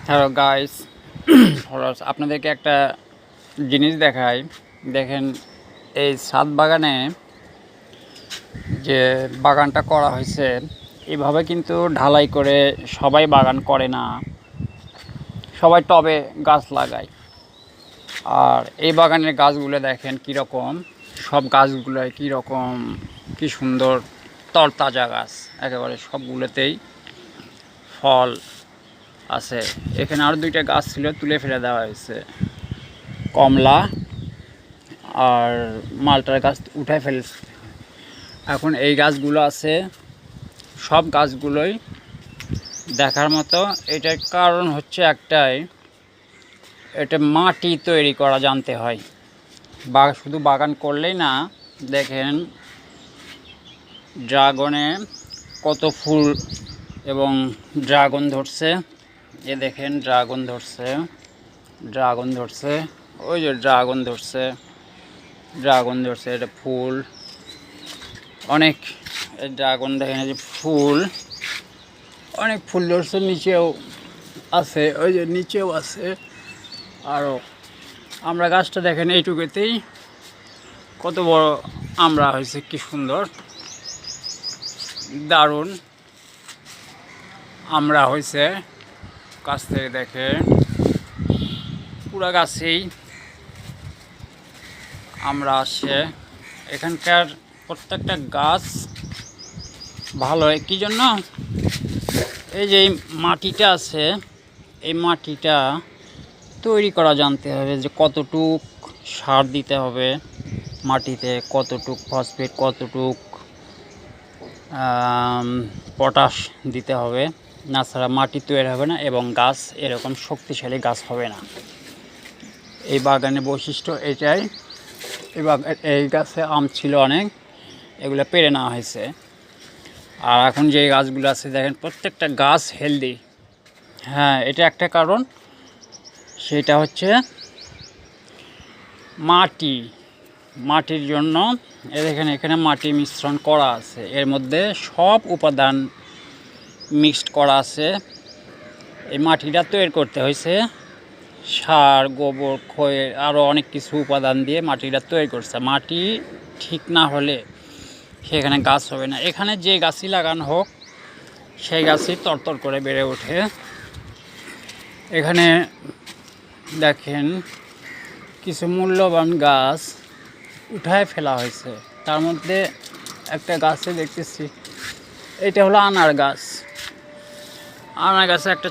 Hello guys, আপনাদেরকে একটা জিনিস দেখাই। দেখেন, এই ছাদ বাগানে যে বাগানটা করা হয়েছে, এভাবে কিন্তু ঢালাই করে সবাই বাগান করে না, সবাই টবে গাছ লাগায়। আর এই বাগানের গাছগুলো দেখেন কীরকম, সব গাছগুলোয় কীরকম, কি সুন্দর তরতাজা গাছ, একেবারে সবগুলোতেই ফল আছে। এখানে আরও দুইটা গাছ ছিল, তুলে ফেলে দেওয়া হয়েছে। কমলা আর মালটার গাছ উঠায় ফেলছে। এখন এই গাছগুলো আছে, সব গাছগুলোই দেখার মতো। এটার কারণ হচ্ছে একটাই, এটা মাটি তৈরি করা জানতে হয়। শুধু বাগান করলেই না। দেখেন ড্রাগনে কত ফুল এবং ড্রাগন ধরছে। এ দেখেন ড্রাগন ধরছে, ওই যে ড্রাগন ধরছে, এটা ফুল অনেক। ড্রাগন দেখেন, এই যে ফুল, অনেক ফুল ধরছে। নিচেও আছে, ওই যে নিচেও আছে আরও। আমরা গাছটা দেখেন এইটুকুতেই কত বড় আমরা হয়েছে, কি সুন্দর, দারুণ আমরা হয়েছে। কাছ থেকে দেখে পুরা গাছেই আমরা আসে। এখানকার প্রত্যেকটা গাছ ভালো হয় কী জন্য? এই যে মাটিটা আছে, এই মাটিটা তৈরি করা জানতে হবে, যে কতটুক সার দিতে হবে মাটিতে, কতটুক ফসফেট, কতটুক পটাশ দিতে হবে। না ছাড়া মাটি তৈরি হবে না এবং গাছ এরকম শক্তিশালী গাছ হবে না। এই বাগানের বৈশিষ্ট্য এটাই। এই গাছে আম ছিল অনেক, এগুলো পেড়ে নেওয়া হয়েছে। আর এখন যে গাছগুলো আছে দেখেন, প্রত্যেকটা গাছ হেলদি। হ্যাঁ, এটা একটা কারণ, সেটা হচ্ছে মাটির জন্য। এখানে মাটি মিশ্রণ করা আছে, এর মধ্যে সব উপাদান মিক্সড করা আছে। এই মাটিটা তৈরি করতে হয়েছে সার, গোবর, খয়ের আরও অনেক কিছু উপাদান দিয়ে মাটিটা তৈরি করছে। মাটি ঠিক না হলে সেখানে গাছ হবে না। এখানে যে গাছই লাগানো হোক, সেই গাছই তরতর করে বেড়ে ওঠে। এখানে দেখেন কিছু মূল্যবান গাছ উঠায় ফেলা হয়েছে। তার মধ্যে একটা গাছে দেখতেছি, এটা হলো আনার গাছ। আনার গাছে একটা